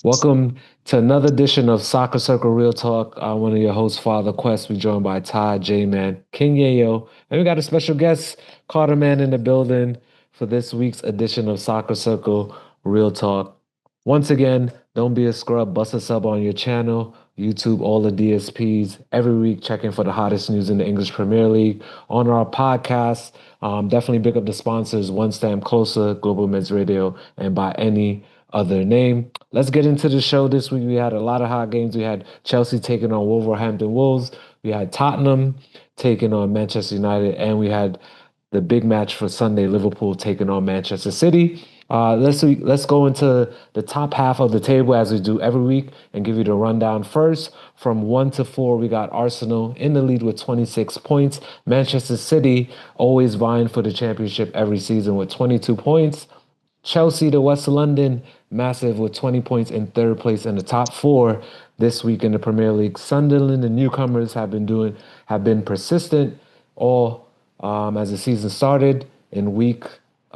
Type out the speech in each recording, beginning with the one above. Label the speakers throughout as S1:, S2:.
S1: Welcome to another edition of Soccer Circle Real Talk. I'm one of your hosts, Father Quest. We're joined by Todd, J-Man, King Yayo, and we got a special guest, Carter Man, in the building for this week's edition of Soccer Circle Real Talk. Once again, don't be a scrub. Bust a sub on your channel, YouTube, all the DSPs. Every week, checking for the hottest news in the English Premier League. On our podcast, definitely pick up the sponsors, One Stamp Closer, Global Men's Radio, and by any other name. Let's get into the show this week. We had a lot of hot games. We had Chelsea taking on Wolverhampton Wolves. We had Tottenham taking on Manchester United, and we had the big match for Sunday, Liverpool taking on Manchester City. Let's go into the top half of the table as we do every week and give you the rundown. First, from 1 to 4, we got Arsenal in the lead with 26 points. Manchester City always vying for the championship every season with 22 points. Chelsea to West London, massive with 20 points in third place in the top four this week in the Premier League. Sunderland, the newcomers, have been persistent all as the season started in week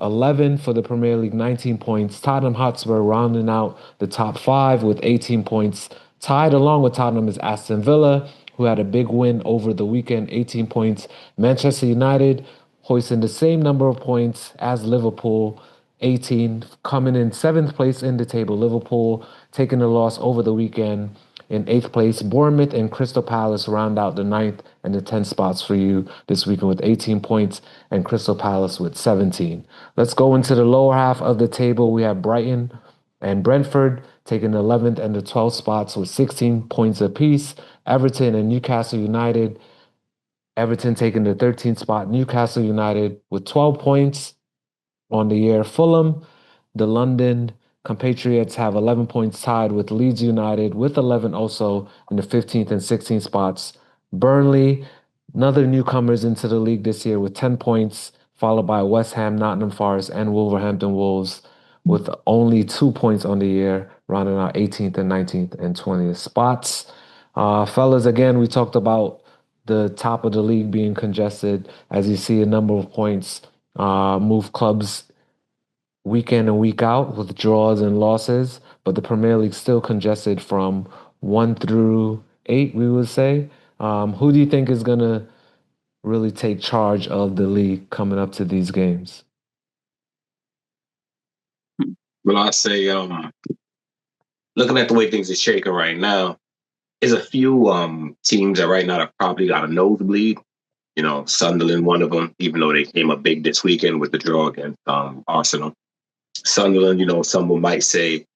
S1: 11 for the Premier League, 19 points. Tottenham Hotspur rounding out the top five with 18 points. Tied along with Tottenham is Aston Villa, who had a big win over the weekend, 18 points. Manchester United hoisting the same number of points as Liverpool, 18, coming in seventh place in the table. Liverpool taking a loss over the weekend in eighth place. Bournemouth and Crystal Palace round out the ninth and the 10th spots for you this weekend with 18 points and Crystal Palace with 17. Let's go into the lower half of the table. We have Brighton and Brentford taking the 11th and the 12th spots with 16 points apiece. Everton and Newcastle United. Everton taking the 13th spot. Newcastle United with 12 points on the year. Fulham, the London compatriots, have 11 points tied with Leeds United with 11 also in the 15th and 16th spots. Burnley, another newcomers into the league this year with 10 points, followed by West Ham, Nottingham Forest, and Wolverhampton Wolves with only 2 points on the year, rounding out 18th and 19th and 20th spots. Fellas, again, we talked about the top of the league being congested as you see a number of points move clubs week in and week out with draws and losses, but the Premier League still congested from 1 through 8, we would say. Who do you think is going to really take charge of the league coming up to these games?
S2: Well, I say, looking at the way things are shaking right now, there's a few teams that right now have probably got a nosebleed. You know, Sunderland, one of them, even though they came up big this weekend with the draw against Arsenal. Sunderland, some of them might say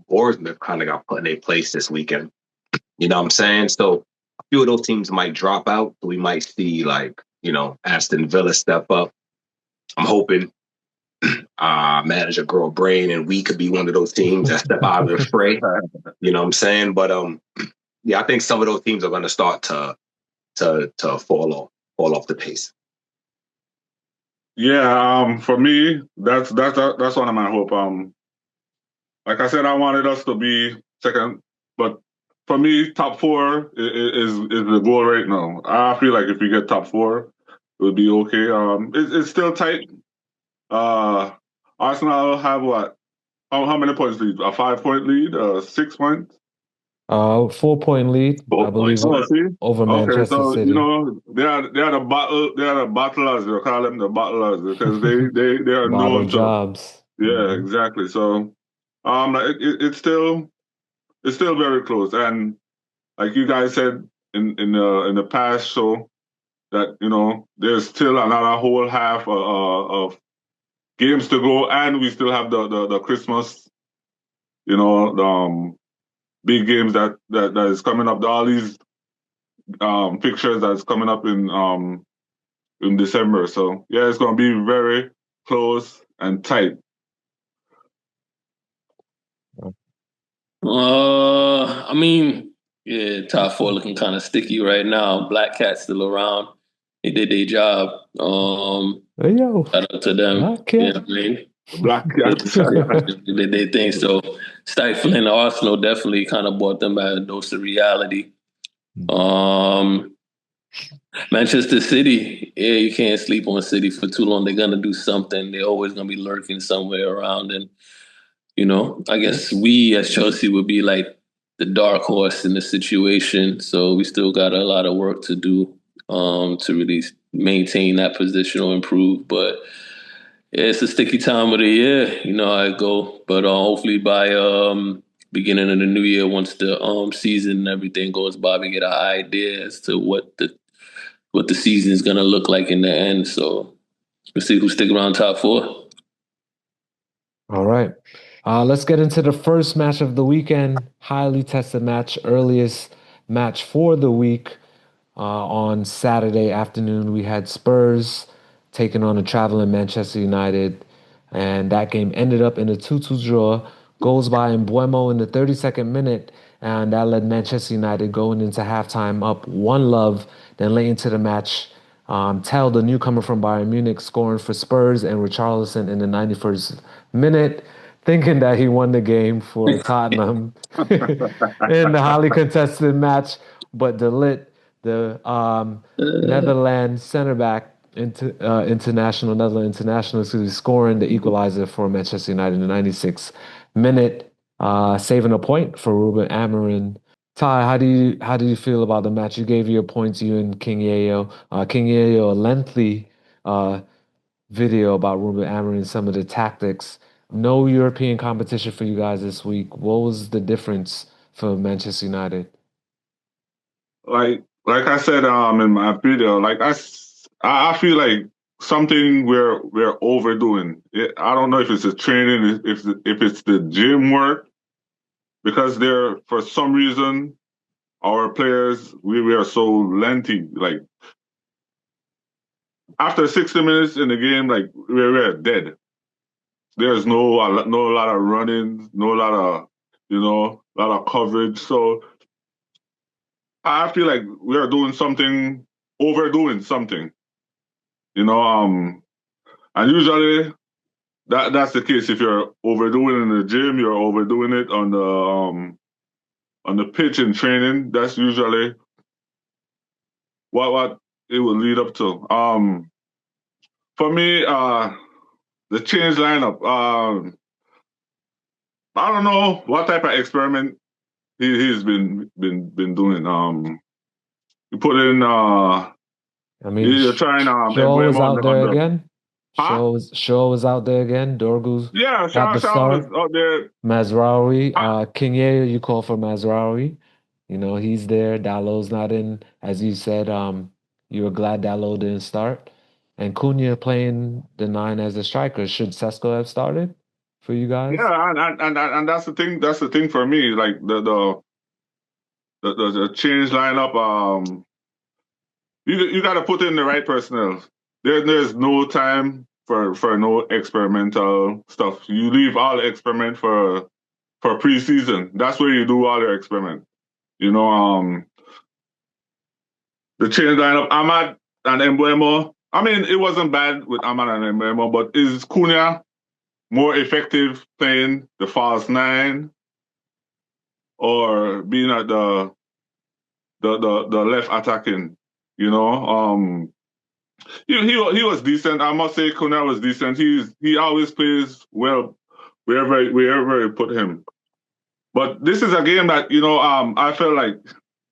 S2: Bournemouth kind of got put in their place this weekend. You know what I'm saying? So a few of those teams might drop out. We might see, like, Aston Villa step up. I'm hoping manager Girl Brain and we could be one of those teams that step out of the fray. You know what I'm saying? But yeah, I think some of those teams are going to start to fall off the pace.
S3: Yeah, for me, that's one of my hope. Like I said, I wanted us to be second, but for me, top four is the goal right now. I feel like if we get top four, it would be okay. It's still tight. Arsenal have what? How many points lead? A 5-point lead? 6 points?
S1: 4 point lead, I believe, over
S3: Okay,
S1: Manchester
S3: so
S1: City.
S3: they are the battlers. They call them the battlers because they are
S1: Bottle
S3: known to.
S1: jobs.
S3: Yeah, exactly. So, it's still very close, and like you guys said in the past show that there's still another whole half of games to go, and we still have the Christmas, big games that is coming up. All these fixtures that's coming up in December. So yeah, it's gonna be very close and tight.
S4: I mean, yeah, top four looking kind of sticky right now. Black Cat's still around. They did their job.
S1: Hey, yo,
S4: Shout out to them.
S1: Black Cat.
S4: You know what I mean?
S3: Black Cats.
S4: They did their thing. So stifling Arsenal definitely kind of brought them back a dose of reality. Manchester City, yeah, you can't sleep on City for too long. They're gonna do something. They're always gonna be lurking somewhere around, and I guess we as Chelsea would be like the dark horse in the situation. So we still got a lot of work to do to really maintain that position or improve. But yeah, it's a sticky time of the year. I go. But hopefully by beginning of the new year, once the season and everything goes by, we get an idea as to what the season is gonna look like in the end. So we'll see who stick around top four.
S1: All right. Let's get into the first match of the weekend. Highly tested match, earliest match for the week. On Saturday afternoon, we had Spurs taking on a traveling Manchester United, and that game ended up in a 2-2 draw. Goals by Mbuemo in the 32nd minute, and that led Manchester United going into halftime up 1-0. Then late into the match, Tell, the newcomer from Bayern Munich, scoring for Spurs, and Richarlison in the 91st minute, thinking that he won the game for Tottenham in the highly contested match. But De Ligt, the Netherlands center back, Netherlands international, scoring the equalizer for Manchester United in the 96th minute, saving a point for Ruben Amorim. Ty, how do you feel about the match? You gave your points, you and King Yayo. King Yayo, a lengthy video about Ruben Amorim, some of the tactics. No European competition for you guys this week. What was the difference for Manchester United?
S3: Like I said in my video, I feel like something we're overdoing. I don't know if it's the training, if it's the gym work, because for some reason our players we are so lengthy. Like after 60 minutes in the game, like we're dead. There's no lot of running, no lot of lot of coverage. So I feel like we are doing something, overdoing something. And usually that's the case. If you're overdoing it in the gym, you're overdoing it on the pitch in training. That's usually what it will lead up to. For me, the change lineup. I don't know what type of experiment he's been doing. You put in.
S1: I mean,
S3: You're trying
S1: Shaw was
S3: Emblem
S1: out there
S3: on the
S1: again.
S3: huh?
S1: Shaw was out there again. Dorgu
S3: Yeah,
S1: got the
S3: Shaw was
S1: start.
S3: out there.
S1: Mazraoui, Kinye, you call for Mazraoui. He's there. Dallow's not in. As you said, you were glad Dallow didn't start. And Cunha playing the 9 as a striker. Should Sesko have started for you guys?
S3: Yeah, and that's the thing. That's the thing for me. Like the change lineup. You got to put in the right personnel. There's no time for no experimental stuff. You leave all experiment for preseason. That's where you do all your experiment. The change lineup. Ahmad and Embuemo. I mean, it wasn't bad with Ahmad and Embuemo, but is Cunha more effective playing the false 9 or being at the left attacking? He was decent. I must say, Cunha was decent. He always plays well wherever you put him. But this is a game that I felt like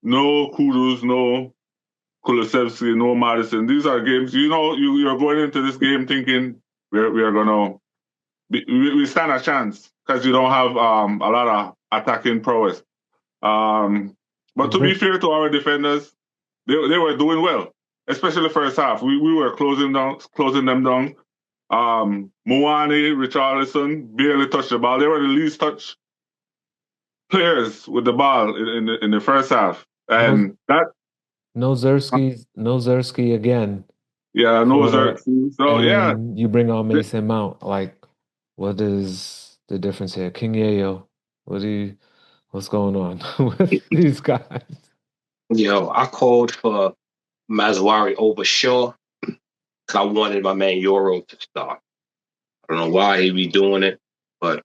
S3: no Kudus, no Kulusevski, no Madison. These are games. You're going into this game thinking we are gonna we stand a chance because you don't have a lot of attacking prowess. But to be fair to our defenders, they were doing well, especially the first half. We were closing them down. Moani, Richarlison barely touched the ball. They were the least touched players with the ball in the first half, and
S1: no Zerski again.
S3: Yeah, no Xerxes. So yeah,
S1: you bring on Mason Mount. Like, what is the difference here? King Yayo, what's going on with these guys?
S2: I called for Mazwari over Shaw because I wanted my man Euro to start. I don't know why he be doing it, but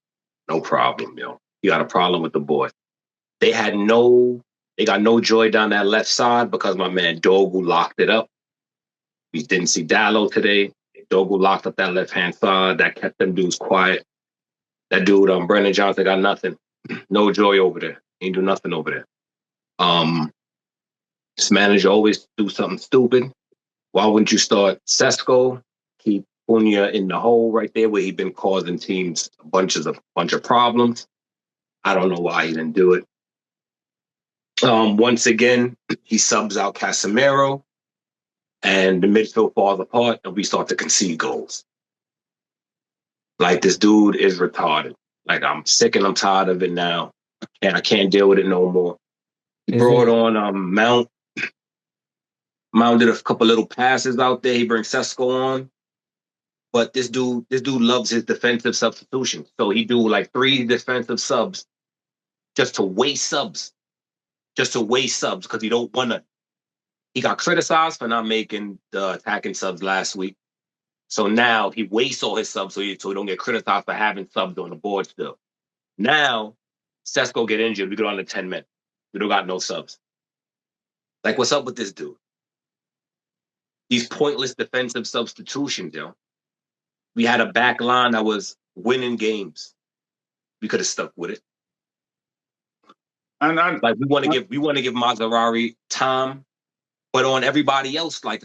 S2: no problem, You got a problem with the boy. They got no joy down that left side because my man Dogu locked it up. We didn't see Dallo today. Dogu locked up that left-hand side. That kept them dudes quiet. That dude, Brendan Johnson, got nothing. No joy over there. Ain't do nothing over there. This manager always do something stupid. Why wouldn't you start Sesko? Keep Punya in the hole right there where he'd been causing teams a bunch of problems. I don't know why he didn't do it. Once again, he subs out Casemiro, and the midfield falls apart, and we start to concede goals. Like, this dude is retarded. Like, I'm sick and I'm tired of it now, and I can't deal with it no more. He brought on Mount. Mount did a couple little passes out there. He brings Sesko on. But this dude loves his defensive substitution. So he do like 3 defensive subs just to waste subs. Just to waste subs because he don't want to. He got criticized for not making the attacking subs last week. So now he wastes all his subs so he don't get criticized for having subs on the board still. Now, Sesko get injured. We go on to 10 men. We don't got no subs. Like, what's up with this dude? These pointless defensive substitutions, yo. We had a back line that was winning games. We could have stuck with it. And like, we want to give Maserati time, but on everybody else, like,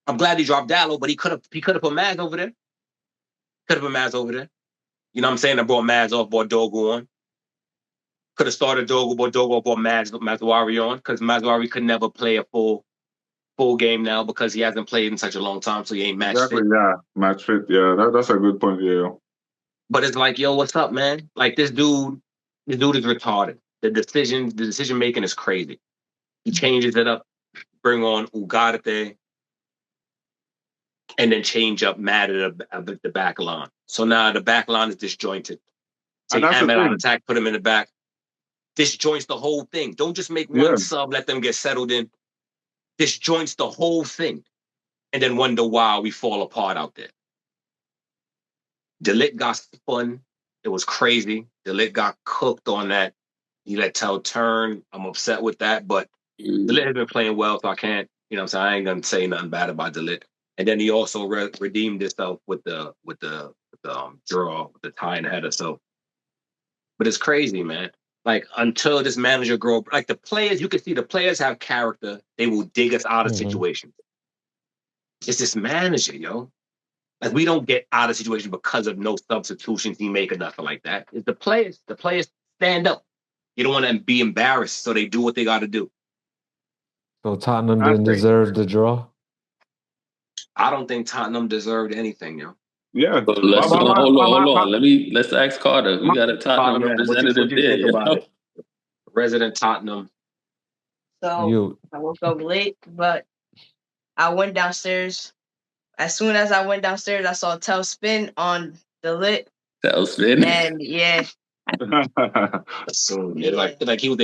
S2: I'm glad he dropped Dallo, but he could have put Maz over there. Could have put Maz over there. You know what I'm saying? I brought Maz off, brought Dogu on. Could have started Dogu, brought Maserati on, because Maserati could never play a full game now because he hasn't played in such a long time, so he ain't match fit.
S3: Yeah, match fit. Yeah, that's a good point, yeah.
S2: But it's like, yo, what's up, man? Like, this dude is retarded. The decision making is crazy. He changes it up, bring on Ugarte, and then change up Matt at the back line. So now the back line is disjointed. Take Ahmed out of attack, put him in the back. Disjoints the whole thing. Don't just make one sub, let them get settled in. Disjoints the whole thing. And then wonder why we fall apart out there. De Ligt got spun. It was crazy. De Ligt got cooked on that. He let Tell turn. I'm upset with that. But De Ligt has been playing well, so I can't, you know what I'm saying? I ain't going to say nothing bad about De Ligt. And then he also redeemed himself with the draw, with the tie and header. So, but it's crazy, man. Like, until this manager grow up, like, the players, you can see the players have character. They will dig us out of situations. It's this manager, yo. Like, we don't get out of situations because of no substitutions he make or nothing like that. It's the players. The players stand up. You don't want to be embarrassed, so they do what they got to do.
S1: So Tottenham didn't deserve the draw?
S2: I don't think Tottenham deserved anything, yo.
S3: Yeah.
S4: But hold on. Let's ask Carter. We got a Tottenham representative
S2: what you
S4: there.
S2: Think about it? Resident Tottenham.
S5: So I woke up late, but I went downstairs. As soon as I went downstairs, I saw Tell spin on the lit.
S4: Tell spin?
S5: And yeah.
S2: So like he was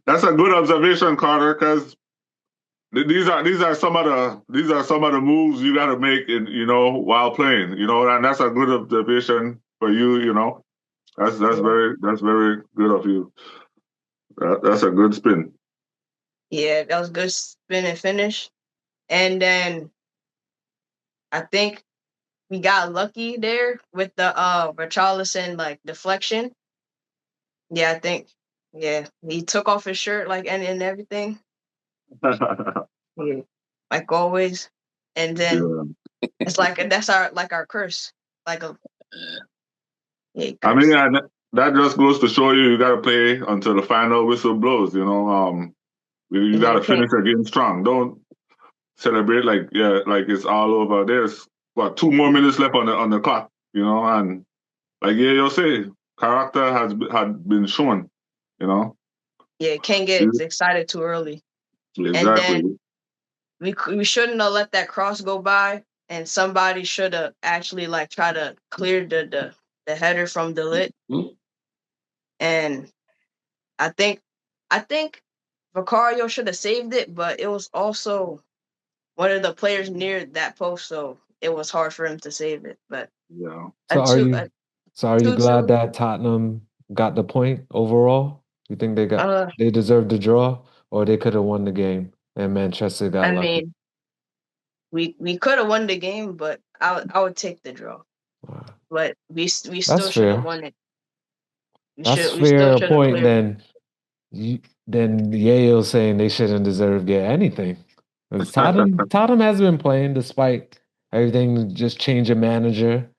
S3: that's a good observation, Carter, because these are some of the moves you got to make while playing, and that's a good observation for you, That's very good of you. That's a good spin.
S5: Yeah, that was good spin and finish. And then I think we got lucky there with the Richarlison like deflection. Yeah, I think. Yeah, he took off his shirt and everything. Yeah, like always. And then it's like that's our curse. Like a. Yeah,
S3: I mean, that just goes to show you got to play until the final whistle blows. You got to finish the game strong. Don't celebrate like it's all over. There's 2 more minutes left on the clock. And like Yeyo say, character had been shown.
S5: Yeah, can't get excited too early.
S3: Exactly.
S5: And then we shouldn't have let that cross go by, and somebody should have actually try to clear the header from the lit. And I think Vicario should have saved it, but it was also one of the players near that post, so it was hard for him to save it. But
S3: yeah.
S1: So are you glad that Tottenham got the point overall? You think they deserved the draw, or they could have won the game and Manchester got lucky?
S5: I mean, we could have won the game, but I would take the draw.
S1: Wow.
S5: but we still
S1: That's
S5: should have
S1: fair.
S5: won it.
S1: That's
S5: We still
S1: fair
S5: should have
S1: point.
S5: cleared it.
S1: Then Yayo saying they shouldn't deserve to get anything. 'Cause Tottenham has been playing despite everything, just changing manager.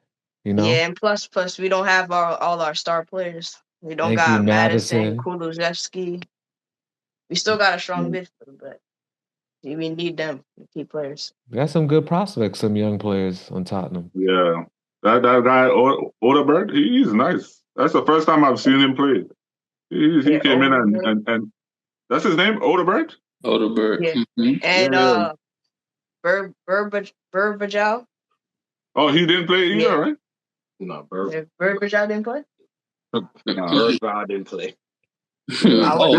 S5: Yeah, and plus we don't have all our star players. We don't
S1: Thank you,
S5: got Madison,
S1: Madison.
S5: Kulusevski. We still got a strong midfield, but we need them key players.
S1: We got some good prospects, some young players on Tottenham.
S3: Yeah. That guy, Odegaard, he's nice. That's the first time I've seen him play. He came in and that's his name, Odegaard?
S4: Odegaard.
S5: Yeah.
S4: Mm-hmm.
S5: And Burbajal.
S3: Oh, he didn't play either, right?
S2: No,
S5: Burbajal didn't play?
S2: Bergvall didn't play.
S3: That's a lot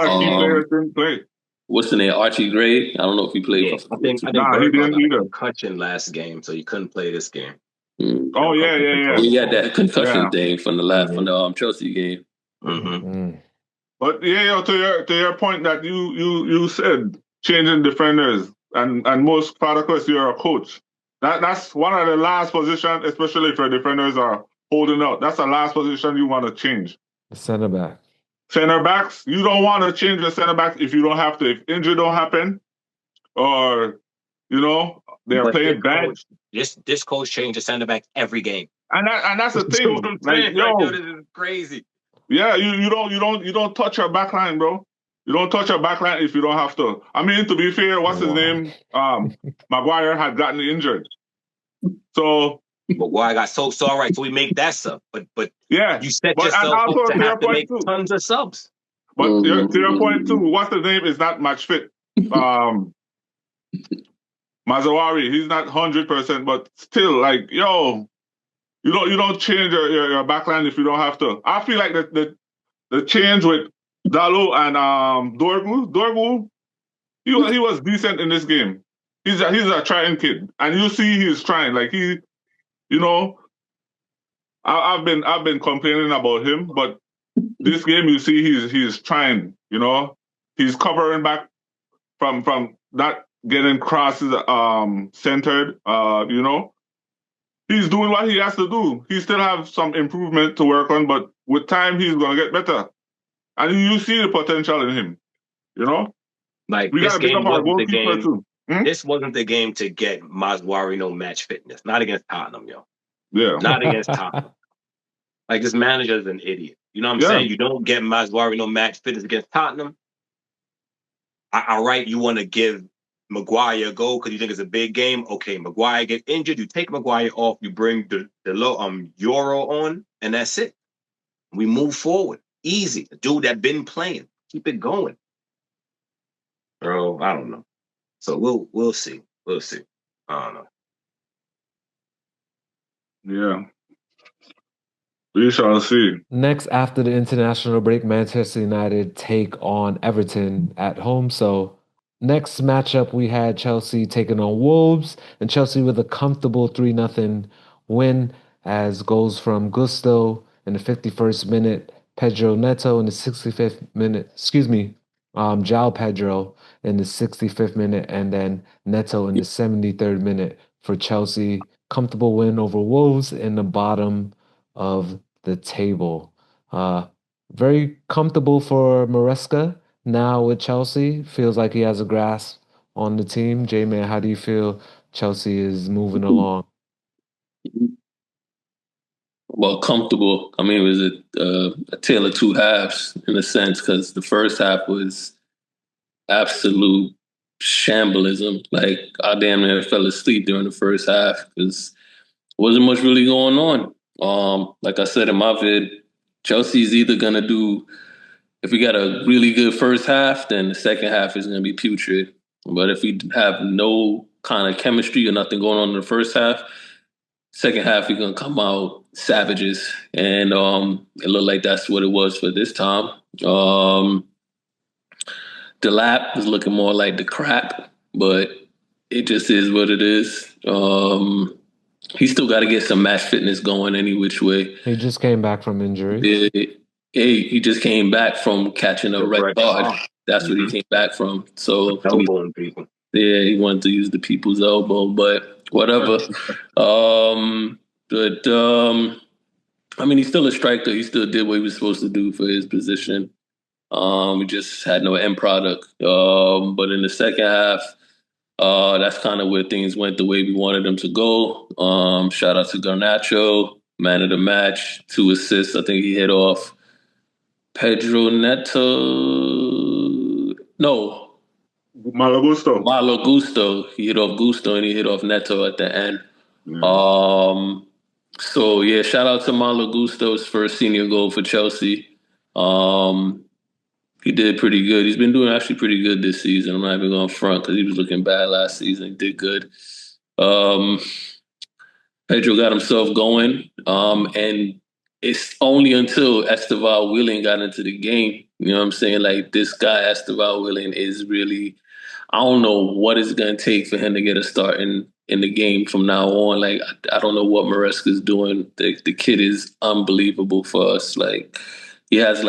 S3: of key players didn't play.
S4: What's the name? Archie Gray? I don't know if he played.
S2: I think
S3: he didn't
S2: got
S3: either.
S2: a concussion last game, so he couldn't play this game.
S3: Oh yeah.
S4: He had that concussion thing from the Chelsea game.
S2: Mm-hmm.
S3: But to your point that you said changing defenders and most Father Quest, you're a coach. That's one of the last positions, especially if your defenders are holding out. That's the last position you want to change.
S1: The center back.
S3: Center backs, you don't want to change the center backs if you don't have to. If injury don't happen, or they're playing bad.
S2: This coach changes center back every game,
S3: and that's the thing.
S2: This is crazy.
S3: Yeah, you don't touch your backline, bro. You don't touch your backline if you don't have to. I mean, to be fair, what's his name? Maguire had gotten injured, so.
S2: Maguire got so all right. So we make that sub, but
S3: yeah,
S2: you set yourself up to have to make tons of subs.
S3: But to your point too, what's the name is not match fit. Mazawari, he's not 100%, but still, you don't change your backline if you don't have to. I feel like the change with Dalo and Dorgu, he was decent in this game. He's a trying kid, and you see he's trying. I've been complaining about him, but this game you see he's trying. He's covering back from not getting crosses centered. He's doing what he has to do. He still have some improvement to work on, but with time he's gonna get better. And you see the potential in him. We
S2: this
S3: gotta pick
S2: game
S3: up our
S2: wasn't the
S3: goalkeeper
S2: game.
S3: too.
S2: This wasn't the game to get Maswari no match fitness. Not against Tottenham, yo.
S3: Yeah.
S2: Not against Tottenham. This manager is an idiot. You know what I'm saying? You don't get Maswari no match fitness against Tottenham. All right, you want to give Maguire a go because you think it's a big game. Okay, Maguire get injured. You take Maguire off. You bring the Euro on, and that's it. We move forward. Easy. The dude that been playing. Keep it going. Bro, I don't know. So we'll see. We'll see. I don't know.
S3: Yeah. We shall see.
S1: Next, after the international break, Manchester United take on Everton at home. So next matchup, we had Chelsea taking on Wolves, and Chelsea with a comfortable 3-0 win as goals from Gusto in the 51st minute, Pedro Neto in the 65th minute, João Pedro in the 65th minute, and then Neto in the 73rd minute for Chelsea. Comfortable win over Wolves in the bottom of the table. Very comfortable for Maresca now with Chelsea. Feels like he has a grasp on the team. J-Man, how do you feel Chelsea is moving along?
S4: Well, comfortable. I mean, it was a tale of two halves in a sense, because the first half was absolute shamblism. I damn near fell asleep during the first half because wasn't much really going on. Like I said in my vid, Chelsea's either going to do, if we got a really good first half, then the second half is going to be putrid. But if we have no kind of chemistry or nothing going on in the first half, second half we're going to come out savages. And it looked like that's what it was for this time. Delap is looking more like the crap, but it just is what it is. He still got to get some match fitness going any which way.
S1: He just came back from injury.
S4: He just came back from catching a red card. That's what he came back from. So
S2: elbowing people.
S4: Yeah, he wanted to use the people's elbow. But whatever. But I mean, he's still a striker. He still did what he was supposed to do for his position. We just had no end product. But in the second half, that's kind of where things went the way we wanted them to go. Shout out to Garnacho, man of the match, 2 assists. I think he hit off Pedro Neto. No,
S3: Malo Gusto.
S4: Malo Gusto. He hit off Gusto and he hit off Neto at the end. So yeah, shout out to Malo Gusto's first senior goal for Chelsea. He did pretty good. He's been doing actually pretty good this season. I'm not even going front because he was looking bad last season. He did good. Pedro got himself going. And it's only until Esteval Willing got into the game. You know what I'm saying? Like, this guy, Esteval Willing, is really, I don't know what it's going to take for him to get a start in the game from now on. Like, I don't know what Maresca's doing. The kid is unbelievable for us. Like, he has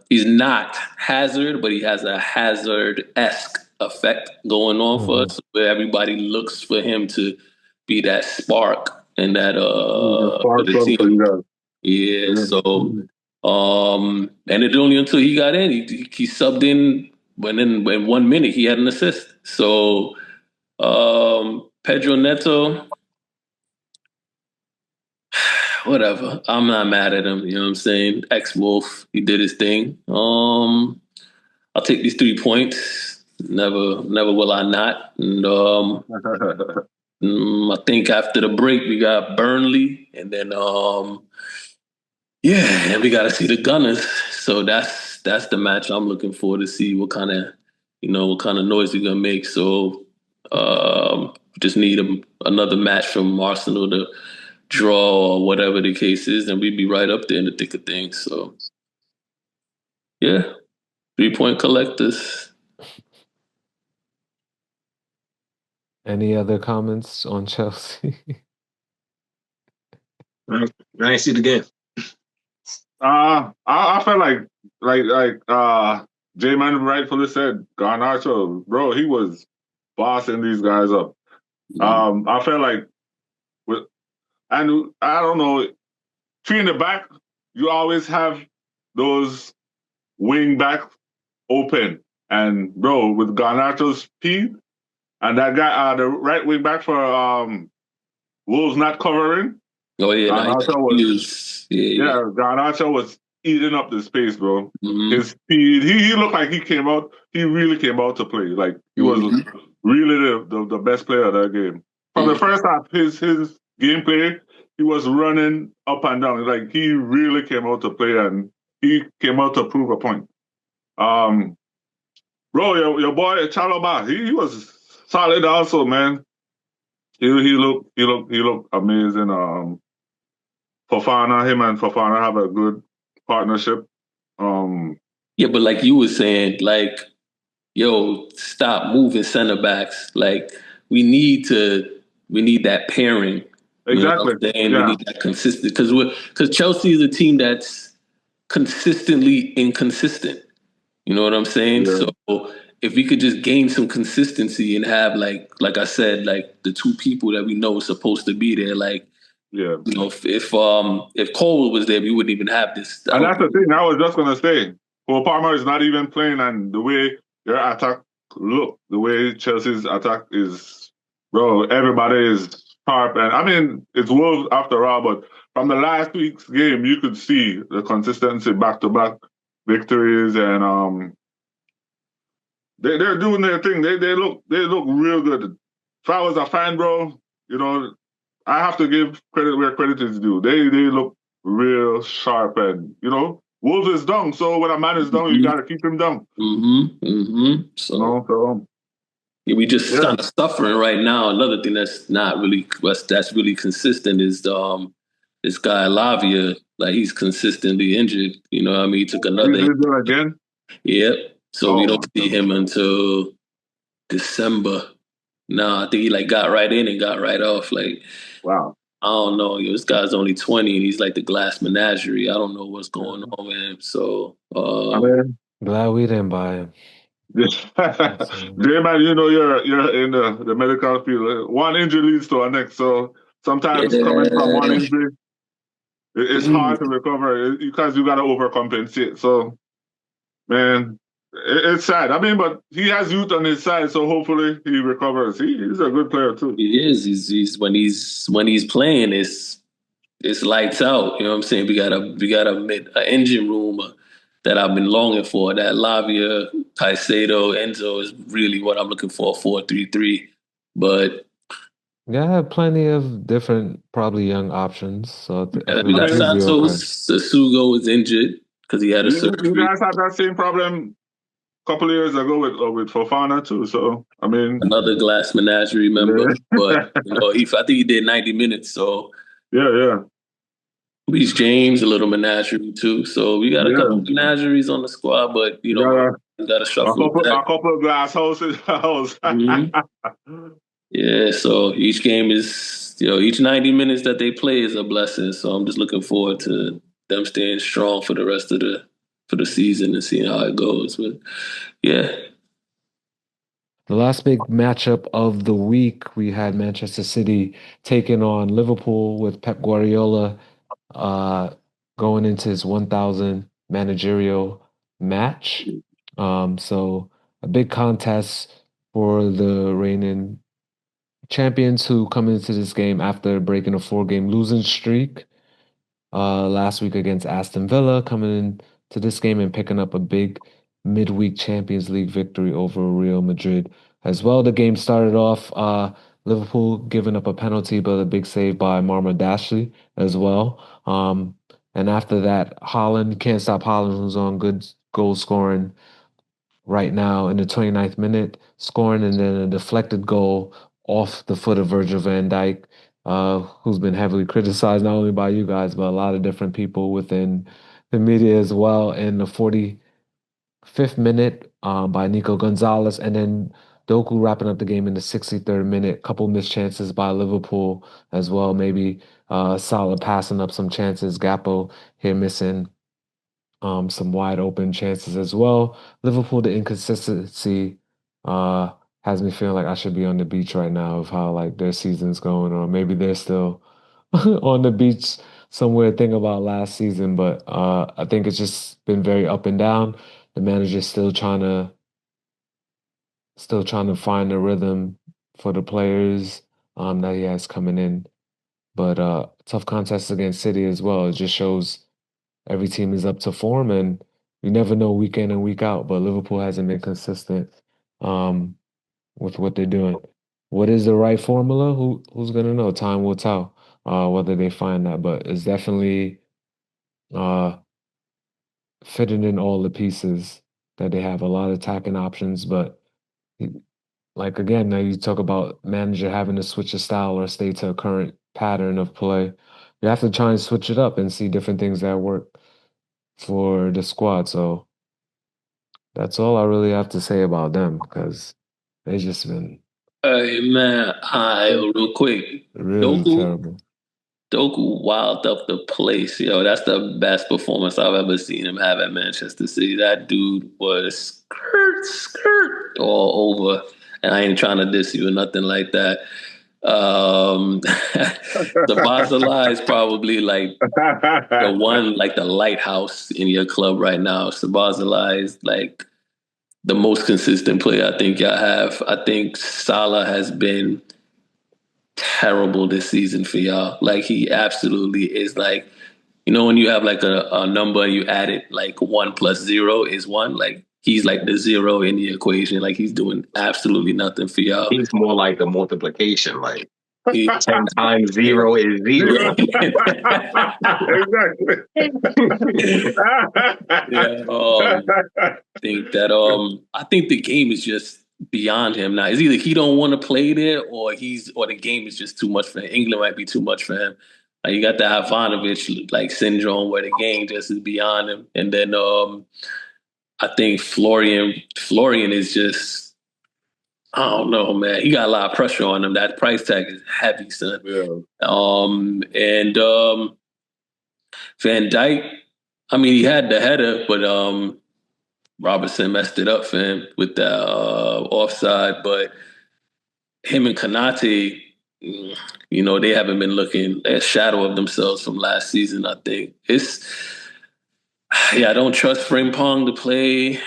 S4: he's not Hazard, but he has a Hazard-esque effect going on for us, where everybody looks for him to be that spark and that for the team. Yeah, so and it's only until he got in, he subbed in when in 1 minute he had an assist. So Pedro Neto, whatever. I'm not mad at him. You know what I'm saying? Ex-Wolf, he did his thing. I'll take these 3 points. Never will I not. And I think after the break we got Burnley, and then and we got to see the Gunners. So that's the match I'm looking for, to see what kind of noise we're gonna make. So just need another match from Arsenal to draw or whatever the case is, and we'd be right up there in the thick of things. So yeah, 3-point collectors.
S1: Any other comments on Chelsea?
S2: I ain't see the game.
S3: I felt like J-Man rightfully said, Garnacho, bro, he was bossing these guys up. I felt like and I don't know, 3 in the back, you always have those wing back open. And bro, with Garnacho's speed and that guy, the right wing back for Wolves not covering.
S4: Oh yeah,
S3: Garnacho was eating up the space, bro. His speed, he looked like he really came out to play. Like, he was really the best player of that game. From the first half, his gameplay, he was running up and down. Like, he really came out to play, and he came out to prove a point. Bro, your boy Chalobah, he was solid also, man. He looked amazing. Him and Fofana have a good partnership.
S4: Yeah, but like you were saying, like, yo, stop moving center backs. Like, we need that pairing.
S3: Exactly.
S4: You know what I'm saying? We need that consistent, because Chelsea is a team that's consistently inconsistent. You know what I'm saying? Yeah. So if we could just gain some consistency and have like I said, like the 2 people that we know are supposed to be there, like,
S3: yeah,
S4: you know, if Cole was there, we wouldn't even have this.
S3: And that's the thing I was just gonna say. Cole Palmer is not even playing, and the way their attack look, the way Chelsea's attack is, bro, everybody is sharp. And I mean, it's Wolves after all, but from the last week's game, you could see the consistency, back-to-back victories, and they're doing their thing. They look real good. If I was a fan, bro, you know, I have to give credit where credit is due. They look real sharp, and you know, Wolves is down. So when a man is down, you gotta keep him down.
S4: So yeah, we just kind of suffering right now. Another thing that's really consistent is this guy Lavia. Like, he's consistently injured. You know what I mean? He took another
S3: injured again.
S4: Yep. So we don't see him until December. No, I think he got right in and got right off. Like,
S3: wow.
S4: I don't know. This guy's only 20 and he's like the glass menagerie. I don't know what's going on with him. So
S1: glad we didn't buy him.
S3: J-Man, you know you're in the medical field. One injury leads to a next, so sometimes coming from one
S4: Yeah.
S3: injury, it's hard to recover because you got to overcompensate. So, man, it's sad. I mean, but he has youth on his side, so hopefully he recovers. He's a good player too.
S4: He is. He's when he's playing, it's lights out. You know what I'm saying? We got a engine room that I've been longing for. That Lavia, Caicedo, Enzo is really what I'm looking for. 4-3-3, but
S1: Yeah, I have plenty of different, probably young options. So I feel
S4: we
S3: I
S1: like
S4: got
S1: he'll
S3: mean,
S1: be okay.
S4: Santos. Sasugo is injured because he had a
S3: you
S4: surgery.
S3: guys had that same problem a couple of years ago with Fofana too. So, I mean,
S4: Another glass menagerie member, but
S3: yeah,
S4: I think he did 90 minutes. So
S3: yeah,
S4: Reece James, a little menagerie too. So we got a couple
S3: yeah.
S4: menageries on the squad, but
S3: You got
S4: we got to
S3: a
S4: shuffle
S3: couple,
S4: that.
S3: a couple of glass houses.
S4: Mhm. Yeah, so each game is, each 90 minutes that they play is a blessing. So I'm just looking forward to them staying strong for the rest of the season and seeing how it goes. But yeah,
S1: The last big matchup of the week, we had Manchester City taking on Liverpool with Pep Guardiola uh, going into his 1,000 managerial match. So a big contest for the reigning champions who come into this game after breaking a four-game losing streak last week against Aston Villa, coming into this game and picking up a big midweek Champions League victory over Real Madrid as well. The game started off Liverpool giving up a penalty, but a big save by Marma Dashley as well. And after that, Holland, can't stop Holland, who's on good goal scoring right now in the 29th minute, scoring and then a deflected goal off the foot of Virgil van Dijk, who's been heavily criticized not only by you guys, but a lot of different people within the media as well. In the 45th minute by Nico Gonzalez, and then Doku wrapping up the game in the 63rd minute. Couple missed chances by Liverpool as well. Maybe Salah passing up some chances. Gakpo here missing some wide open chances as well. Liverpool, the inconsistency uh, has me feeling like I should be on the beach right now of how like their season's going, or maybe they're still on the beach somewhere thinking about last season. But I think it's just been very up and down. The manager's still trying to find the rhythm for the players that he has coming in. But tough contest against City as well. It just shows every team is up to form, and you never know week in and week out. But Liverpool hasn't been consistent um, with what they're doing. What is the right formula? Who's gonna know? Time will tell whether they find that. But it's definitely uh, fitting in all the pieces that they have. A lot of attacking options, but like again, now you talk about manager having to switch a style or stay to a current pattern of play. You have to try and switch it up and see different things that work for the squad. So that's all I really have to say about them because they just been
S4: hey man, real quick,
S1: really
S4: Doku.
S1: terrible.
S4: Doku wild up the place. That's the best performance I've ever seen him have at Manchester City. That dude was skirt all over. And I ain't trying to diss you or nothing like that. The Basel is probably like the one, like the lighthouse in your club right now. Sabazala is like the most consistent player I think y'all have. I think Salah has been terrible this season for y'all. Like he absolutely is like, when you have like a number and you add it like 1 + 0 is 1, like he's like the zero in the equation. Like he's doing absolutely nothing for y'all.
S2: He's more like the multiplication, like
S4: He,
S2: 10 times 0 is 0.
S3: Zero. Exactly.
S4: yeah, I think the game is just beyond him now. It's either he don't want to play there or the game is just too much for him. England might be too much for him. Like you got the Ivanovic like syndrome where the game just is beyond him. And then I think Florian is just, I don't know, man. He got a lot of pressure on him. That price tag is heavy, son.
S3: Yeah.
S4: And Van Dyke, I mean, he had the header, but Robertson messed it up for him with that offside, but him and Kanate, they haven't been looking a shadow of themselves from last season. I think I don't trust Frimpong to play.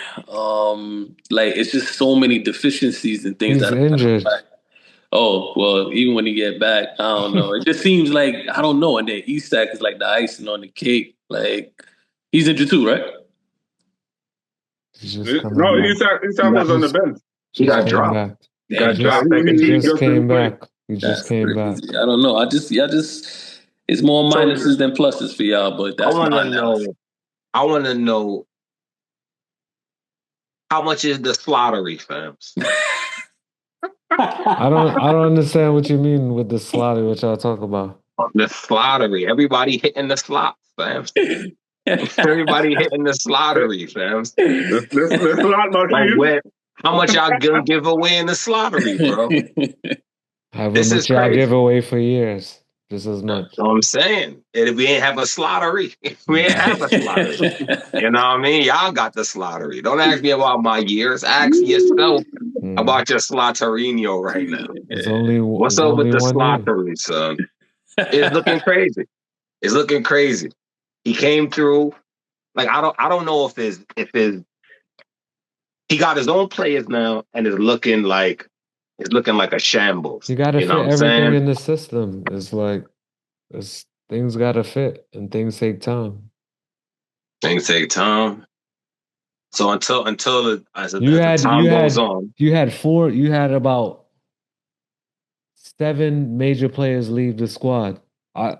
S4: It's just so many deficiencies and things
S1: He's
S4: that are
S1: injured.
S4: Oh, well, even when he get back, I don't know. It just seems like, I don't know. And then Isak is like the icing on the cake. Like, he's injured too, right?
S1: He's just coming
S3: No,
S1: back.
S3: Isak was on the bench.
S2: He got
S1: Came
S2: dropped.
S1: back.
S2: He got dropped.
S1: He just came
S3: didn't play.
S1: back. He just came back.
S4: I don't know. It's more minuses than pluses for y'all, but that's my analysis.
S2: I want to know how much is the SLOTTERY, fams?
S1: I don't understand what you mean with the slotty, what y'all talk about.
S2: The SLOTTERY. Everybody hitting the slots, fams. Everybody hitting the SLOTTERY, fams.
S3: The slot machine.
S2: How much y'all gonna give away in the SLOTTERY, bro?
S1: This is y'all give away for years. Just as much.
S2: That's what I'm saying. We ain't have a SLOTTERY. We ain't have a SLOTTERY. You know what I mean? Y'all got the SLOTTERY. Don't ask me about my years. Ask yourself about your SLOTTERino right now. What's up with the SLOTTERY, son? It's looking crazy. It's looking crazy. He came through. Like I don't know if he got his own players now and it's looking like a shambles.
S1: You gotta fit everything in the system. It's like things gotta fit and things take time.
S2: Things take time. So until as time goes on.
S1: You had about 7 major players leave the squad. I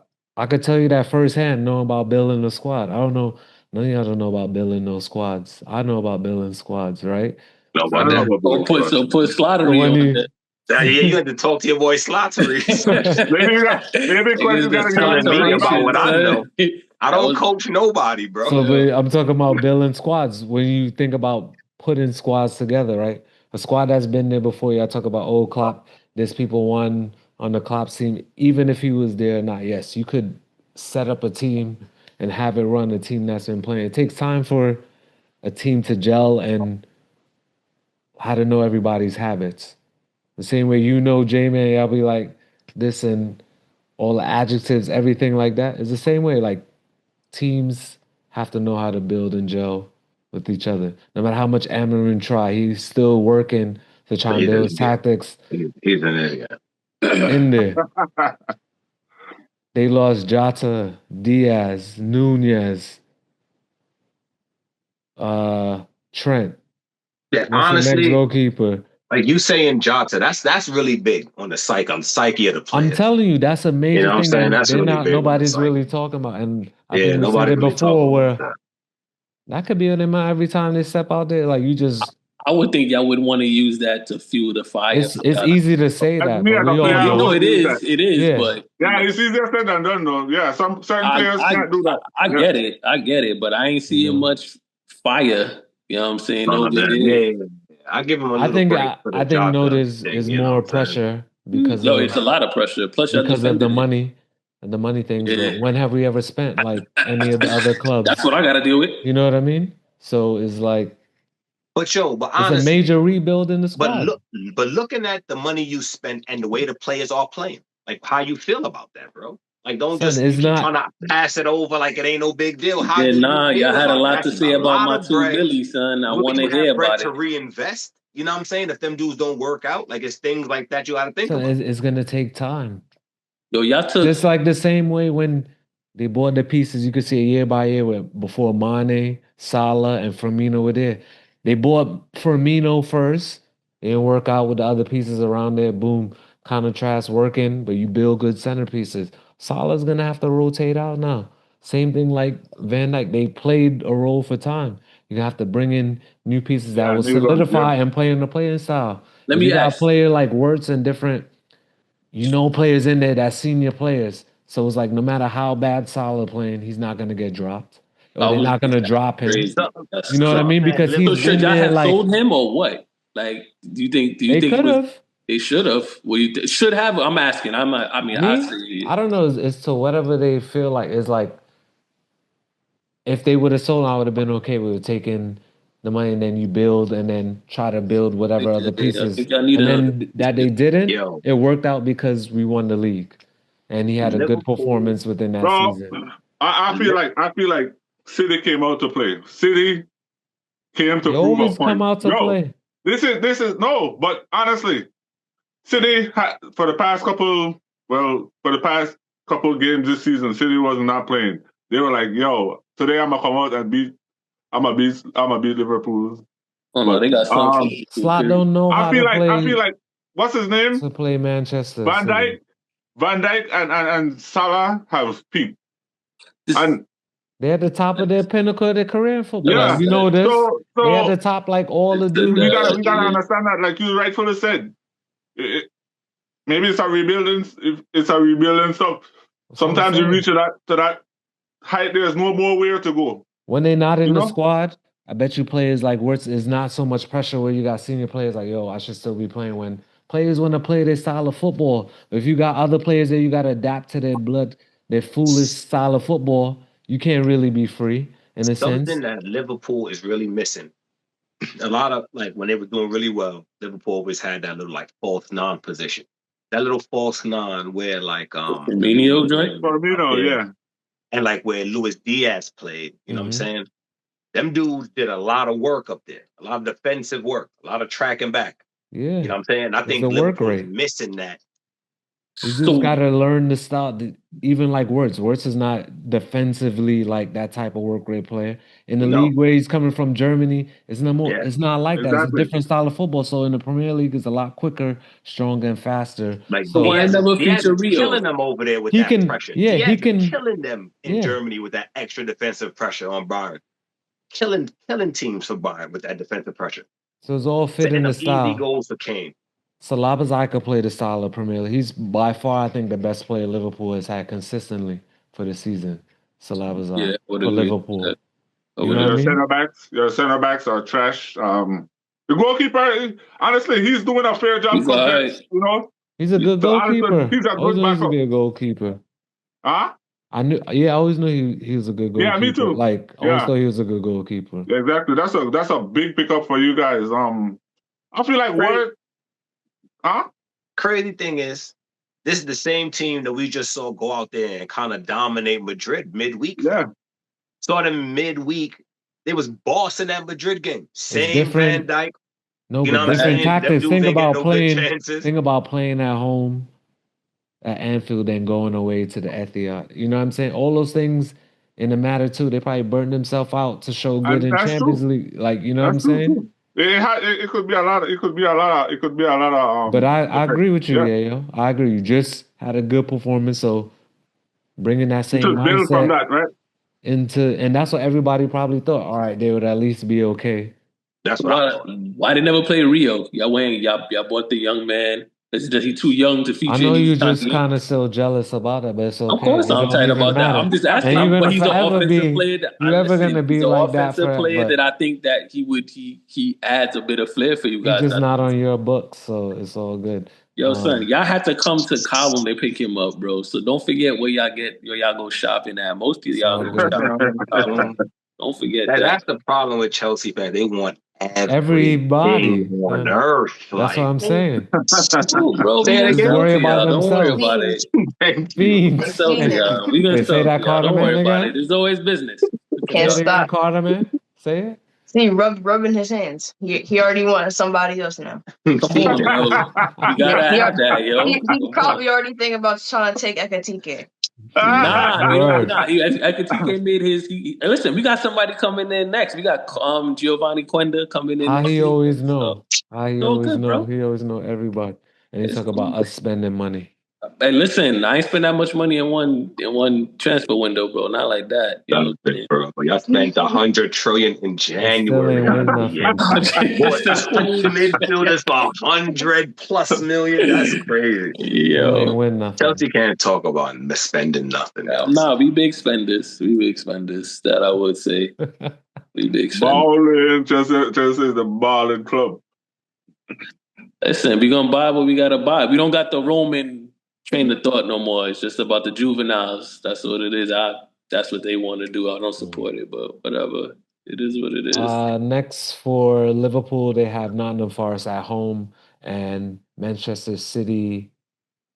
S1: could tell you that firsthand, knowing about building the squad. I don't know. None of y'all don't know about building those squads. I know about building squads, right?
S3: No, I don't know about building squads.
S4: So put SLOTTERY on it.
S2: Yeah, you had to talk to your boy SLOTTERY.
S3: Maybe questions gotta
S2: telling me about what I know. I don't coach nobody, bro.
S1: So, but I'm talking about building squads. When you think about putting squads together, right? A squad that's been there before, y'all talk about old Klopp. There's people on the Klopp team. Even if he was there or not, yes, you could set up a team and have it run a team that's been playing. It takes time for a team to gel and how to know everybody's habits. The same way J-Man, I'll be like this and all the adjectives, everything like that. It's the same way. Like teams have to know how to build and gel with each other. No matter how much Amarin try, he's still working to try and build his tactics.
S2: He's an idiot.
S1: In there. They lost Jota, Diaz, Nunez, Trent.
S2: Yeah, honestly,
S1: goalkeeper.
S2: Like you saying Jota, that's really big on the psyche of the player.
S1: I'm telling you, that's a major thing that nobody's really talking about. And I think we said it before where that could be on their mind every time they step out there. Like you just
S4: I would think y'all would want to use that to fuel the fire.
S1: It's easy to say that. But we all
S4: know it is. It is,
S3: yeah.
S4: But
S3: it's easier said than done, though. Yeah, certain players can't do that.
S4: I get it, but I ain't seeing much fire. You know what I'm saying?
S2: I give him a little break.
S1: I think notice is more pressure because
S4: it's a lot of pressure. Plus,
S1: because of the money and the money things. Yeah. When have we ever spent like any of the other clubs?
S4: That's what I got to deal with.
S1: You know what I mean? So it's like.
S2: But honestly,
S1: it's a major rebuild in the squad.
S2: But looking at the money you spent and the way the players are playing, like how you feel about that, bro? Like don't just keep trying to pass it over like it ain't no big deal.
S4: Y'all had a lot to say about my $2 million, son. I want to hear about it.
S2: To reinvest, you know what I'm saying? If them dudes don't work out, like it's things like that you got to think about.
S1: It's gonna take time.
S4: Yo, y'all took
S1: just like the same way when they bought the pieces. You could see it year by year before Mane, Salah, and Firmino were there. They bought Firmino first. It didn't work out with the other pieces around there. Boom, contrast working, but you build good centerpieces. Salah's going to have to rotate out now. Same thing like Van Dijk. They played a role for time. You're going to have to bring in new pieces that will solidify and play in the playing style.
S4: Let me
S1: got a player like Wirtz and different, players in there that's senior players. So it's like no matter how bad Salah playing, he's not going to get dropped. Or they're not going to drop him. You know what I mean? Because he's
S4: should y'all have sold him or what? Like, do you think they should have? Well, you should have. I'm asking. I
S1: don't know. It's to whatever they feel like. It's like if they would have sold, I would have been okay with taking the money, and then you build, and then try to build whatever other
S4: I
S1: pieces.
S4: think y'all need
S1: And
S4: a
S1: then that they didn't,
S2: Yo,
S1: it worked out because we won the league, and he had a good
S2: Liverpool,
S1: performance within that
S3: Bro,
S1: season.
S3: I feel like City came out to play. City came to
S1: They
S3: prove a
S1: always come
S3: point.
S1: out to
S3: Yo,
S1: play.
S3: this is no, but honestly, City for the past couple games this season, City was not playing. They were like, "Yo, today I'm gonna come out and I'm gonna beat Liverpool."
S4: Oh no, they got some.
S1: Slot don't know how to
S3: I feel like what's his name?
S1: to play Manchester
S3: Van
S1: City.
S3: Dijk and Salah have peaked. And
S1: They're at the top of their pinnacle of their career in football.
S3: yeah,
S1: You know this.
S3: so
S1: They at the top like all the dudes.
S3: we gotta understand that, like you rightfully said. Maybe it's a rebuilding. If it's a rebuilding stuff, sometimes you reach to that height. There's no more where to go.
S1: When they're not in the squad, I bet you players like Wirtz is not so much pressure where you got senior players like, yo, I should still be playing. When players want to play their style of football, if you got other players there, you got to adapt to their blood, their foolish style of football. You can't really be free in a sense.
S2: Something that Liverpool is really missing. A lot of like when they were doing really well, Liverpool always had that little like false non position. That little false non where like
S4: Firmino joint?
S3: Firmino, yeah.
S2: And like where Luis Diaz played, you know what I'm saying? Them dudes did a lot of work up there, a lot of defensive work, a lot of tracking back.
S1: Yeah.
S2: You know what I'm saying? I think Liverpool is missing that.
S1: You just got to learn the style. Even like Wirtz. Wirtz is not defensively like that type of work rate player. In the league where he's coming from, Germany, it's not more. It's not like that. It's a different style of football. So in the Premier League, it's a lot quicker, stronger, and faster.
S2: Like
S1: so
S2: Diaz is killing them over there with that pressure.
S1: Yeah,
S2: Diaz is killing them in Germany with that extra defensive pressure on Bayern. Killing teams for Bayern with that defensive pressure.
S1: So it's all fit in the style.
S2: Easy goals for Kane.
S1: Salabazai could play the style of Premier League. He's by far, I think, the best player Liverpool has had consistently for the season. Salabazai for Liverpool.
S3: You know your center backs are trash. The goalkeeper, honestly, he's doing a fair job. You know,
S1: he's a good goalkeeper.
S3: Honestly, he's a good backup.
S1: To be a goalkeeper.
S3: Huh?
S1: I always knew he was a good goalkeeper.
S3: Yeah, me too.
S1: Like, I always thought he was a good goalkeeper.
S3: Yeah, exactly. That's a big pickup for you guys. I feel like
S2: Crazy thing is, this is the same team that we just saw go out there and kind of dominate Madrid midweek.
S3: Yeah.
S2: Saw them midweek. They was bossing that Madrid game. Same Van Dijk.
S1: No, but different tactics. Think about playing at home at Anfield and going away to the Etihad. You know what I'm saying? All those things in the matter too. They probably burned themselves out to show good in Champions League. Like, you know what I'm saying?
S3: It could be a lot of.
S1: But I agree with you, Yeyo. I agree. You just had a good performance, so bringing that same mindset
S3: build from that, right?
S1: And that's what everybody probably thought. All right, they would at least be okay.
S2: That's what
S4: why they never play Rio? Y'all bought the young man. Is he too young to feature?
S1: I know you're just kind of still jealous about it, but it's okay.
S4: Of course, I'm tight about that. I'm just asking. But he's an offensive player.
S1: You're ever gonna be like that
S4: forever. Player that I think that he adds a bit of flair for you guys.
S1: He's just not on your books, so it's all good.
S4: Yo, son, y'all had to come to Cal when they pick him up, bro. So don't forget where y'all go shopping at. Most of y'all go shopping. Don't forget that.
S2: That's the problem with Chelsea fans. They want
S1: everybody
S2: on earth.
S1: That's what I'm saying.
S4: Bro,
S1: don't worry about
S4: themselves. Don't worry about it.
S1: We
S4: gonna
S1: say that, Carter
S4: Don't worry
S1: man
S4: about
S1: again?
S4: it. There's always business.
S5: Can't stop.
S1: Carter man, say it.
S5: See, rubbing his hands. He already wanted somebody else now.
S4: Come on, bro. You gotta have that, yo.
S5: He probably already thinking about trying to take Ekatike.
S4: Nah. Ekatike made his. Listen, we got somebody coming in next. We got Giovanni Quenda coming in.
S1: How
S4: next
S1: he
S4: season,
S1: always know.
S4: So.
S1: How he always know. Bro. He always know everybody. And he talk about us spending money.
S4: Hey, listen, I ain't spend that much money in one transfer window, bro. Not like that.
S2: Bro. Y'all spent $100 trillion in January. Midfielders for $100+ million. That's crazy.
S4: Yo,
S2: Chelsea can't talk about spending nothing else.
S4: Nah, we big spenders. That I would say. We big spenders.
S3: Balling, Chelsea is the balling club.
S4: Listen, we gonna buy what we gotta buy. We don't got the Roman train of thought no more. It's just about the juveniles. That's what it is. That's what they want to do. I don't support it, but whatever. It is what it is.
S1: Next for Liverpool, they have Nottingham Forest at home, and Manchester City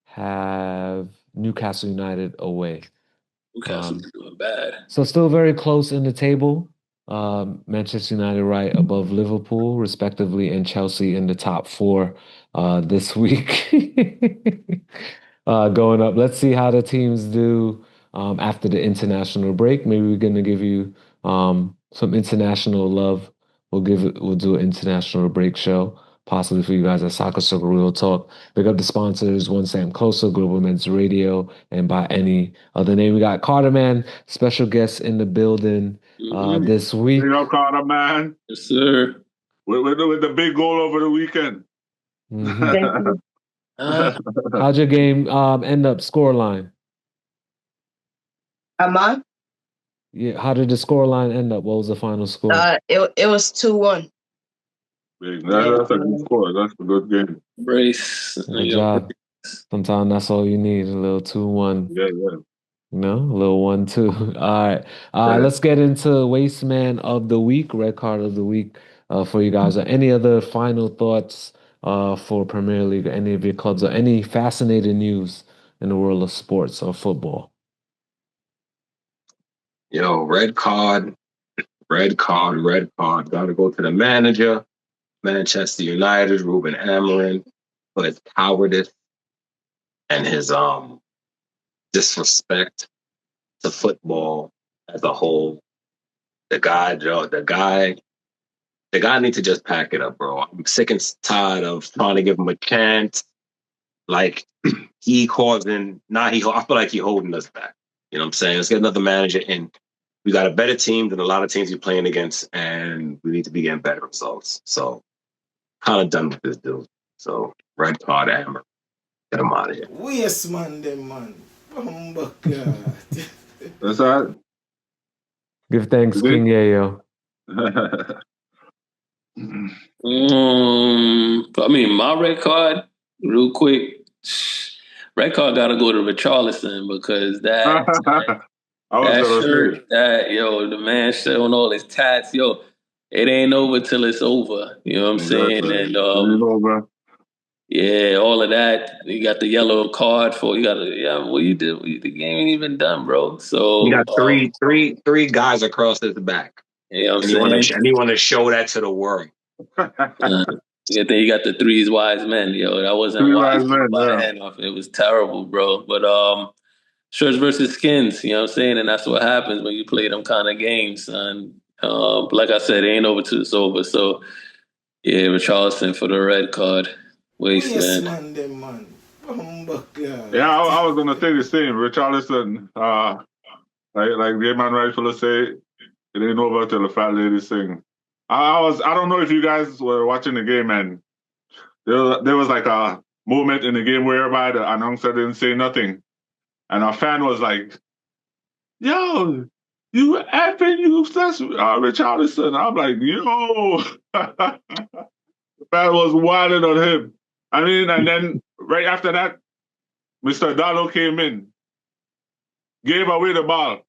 S1: have Newcastle United away.
S4: Newcastle's doing bad.
S1: So still very close in the table. Manchester United right above Liverpool, respectively, and Chelsea in the top four this week. Going up. Let's see how the teams do after the international break. Maybe we're gonna give you some international love. We'll do an international break show, possibly for you guys at Soccer Circle Real Talk. Pick up the sponsors, One Sam Closer, Global Men's Radio, and by any other name. We got Carter Man, special guest in the building this week.
S3: You know, Carter Man.
S4: Yes, sir.
S3: With the big goal over the weekend.
S1: How'd your game end up score line?
S5: Am I?
S1: Yeah, how did the score line end up? What was the final score?
S5: It was 2-1.
S3: That's a good score. That's a good game.
S4: Brace.
S1: Good job. Sometimes that's all you need, a little 2-1.
S3: Yeah.
S1: You know, a little 1-2. All right. Let's get into Wasteman of the week, red card of the week for you guys. Any other final thoughts for Premier League, or any of your clubs, or any fascinating news in the world of sports or football?
S2: Yo, red card. Got to go to the manager, Manchester United, Ruben Amorim, for his cowardice and his disrespect to football as a whole. The guy needs to just pack it up, bro. I'm sick and tired of trying to give him a chance. Like I feel like he's holding us back. You know what I'm saying? Let's get another manager in. We got a better team than a lot of teams we're playing against, and we need to be getting better results. So, kind of done with this dude. So, red card, Amber. Get him out of here.
S6: Wasteman, them man.
S3: That's that.
S1: Give thanks, King Yayo.
S4: I mean, my red card, real quick. Red card got to go to Richarlison because that shirt, the man showing all his tats, it ain't over till it's over. You know what I'm saying? And yeah, all of that. You got the yellow card for what you did. The game ain't even done, bro. So
S2: you got three guys across his back.
S4: You know what I'm saying?
S2: And you want to show that to the world.
S4: Then you got the threes wise men, that wasn't wise men. It was terrible, bro. But shirts versus skins, you know what I'm saying? And that's what happens when you play them kind of games. And like I said, it ain't over till it's over. So yeah, Richarlison for the red card. Wasteman.
S3: Yeah, I was gonna say the same. Richarlison, like J-Man rightfully say, it ain't over till the fat lady sing. I don't know if you guys were watching the game, and there was like a moment in the game whereby the announcer didn't say nothing. And a fan was like, yo, you effing useless, Richarlison. I'm like, yo. The fan was wilding on him. I mean, and then right after that, Mr. Dallo came in, gave away the ball.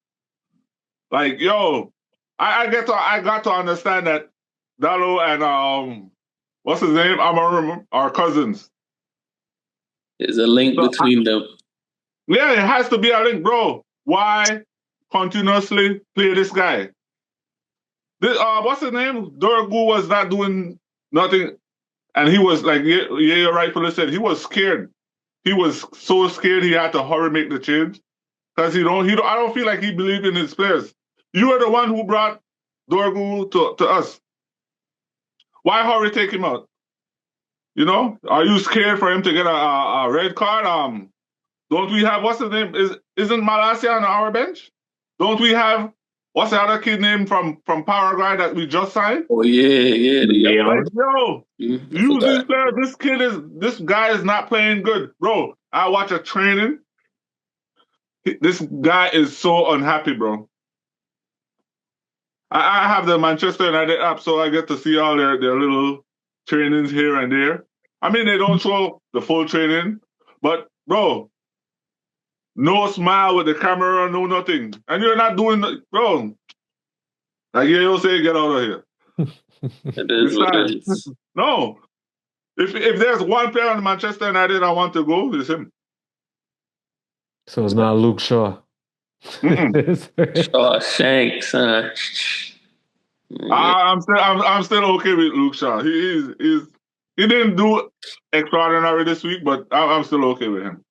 S3: Like, yo, I got to understand that Dallo and what's his name? Amarim are cousins.
S4: There's a link between them.
S3: Yeah, it has to be a link, bro. Why continuously play this guy? What's his name? Dorgu was not doing nothing, and he was like, yeah, rightfully said, he was scared. He was so scared he had to hurry make the change because I don't feel like he believed in his players. You were the one who brought Dorgu to us. Why hurry take him out? You know, are you scared for him to get a red card? Don't we have, what's his name? Isn't Malasia on our bench? Don't we have, what's the other kid name from Paraguay that we just signed?
S4: Oh yeah.
S3: Like, yo, use these players. This guy is not playing good, bro. I watch a training. This guy is so unhappy, bro. I have the Manchester United app, so I get to see all their little trainings here and there. I mean, they don't show the full training, but bro, no smile with the camera, no nothing. And you're not doing, bro. Like Yeyo say, get out of here.
S4: It is what it is.
S3: No. If there's one player on Manchester United I want to go, it's him.
S1: So it's not Luke Shaw.
S4: Shaw Shanks, huh?
S3: I'm still okay with Luke Shaw. He didn't do extraordinary this week, but I'm still okay with him.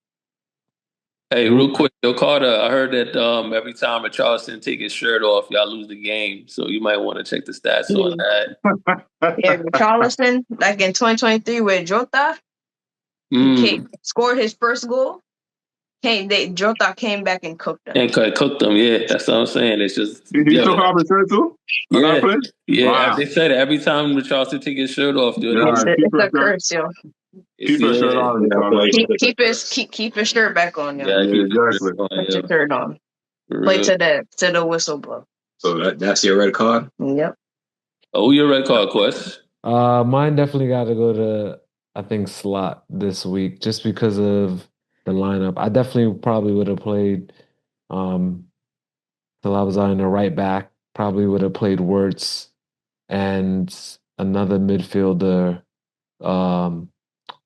S4: Hey, real quick, yo, Carter, I heard that every time Richarlison take his shirt off, y'all lose the game. So you might want to check the stats on that.
S5: Yeah, Richarlison, like in 2023 with Jota, he scored his first goal. Jota came back and cooked them.
S4: And cooked them, yeah. That's what I'm saying. It's just
S3: he took off his shirt too.
S4: Yeah.
S3: Wow.
S4: They said every time Richarlison take his shirt off, dude,
S5: it's a curse, yo.
S3: Keep your shirt on.
S5: Keep your shirt back on, yo.
S4: Yeah,
S3: exactly.
S5: Put your shirt on. Play to the whistle blow.
S2: So that's your red card?
S5: Yep.
S4: Oh, your red card, Quest?
S1: Mine definitely got to go to, I think, Slot this week, just because of the lineup. I definitely probably would have played till I was on the right back. Probably would have played Wirtz and another midfielder.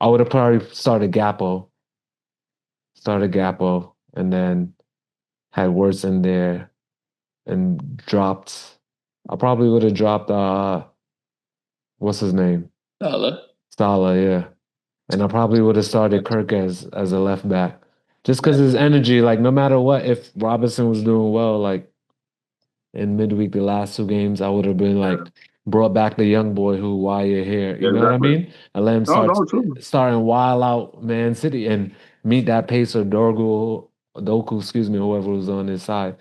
S1: I would have probably started Gappo, and then had Wirtz in there and dropped. I probably would have dropped what's his name? Stala, yeah. And I probably would have started Kirk as a left back. Just because his energy, like no matter what, if Robinson was doing well, like in midweek, the last two games, I would have been like brought back the young boy who, why you're here. You know what I mean? And let him starting wild out Man City and meet that pace of Doku, whoever was on his side.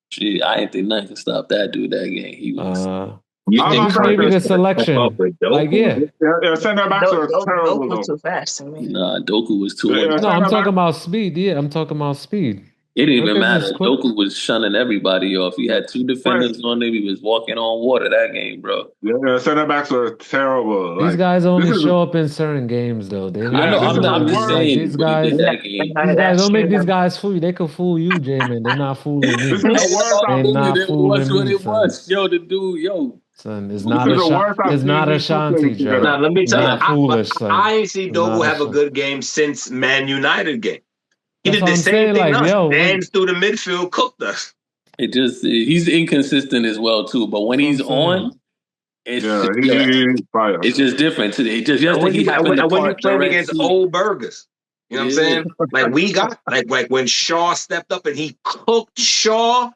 S4: Gee, I ain't think nothing could stop that dude that game. He was.
S1: You think maybe the selection? Like, yeah.
S3: Center backs are terrible.
S5: Doku too fast to me.
S4: Nah, Doku was too.
S1: No, I'm talking about speed. Yeah, I'm talking about speed.
S4: It didn't even matter. Doku was shunning everybody off. He had two defenders on him. He was walking on water that game, bro.
S3: Yeah, center backs are terrible.
S1: These guys only show up in certain games, though.
S4: I'm just saying.
S1: These guys don't make these guys fool you. They can fool you, J-Man. They're not fooling me.
S4: They're not fooling me, yo, the dude, yo.
S1: Son, it's not Ashanti, Joe.
S2: Now, let me tell you,
S1: foolish,
S2: I ain't seen Dogu have a good game since Man United game. He did the same thing. Danced through the midfield, cooked us.
S4: He's inconsistent as well too. But when he's on, it's just different. It just
S2: when you playing against old burgers, you know what I'm saying? Like we got like when Shaw stepped up and he cooked Shaw.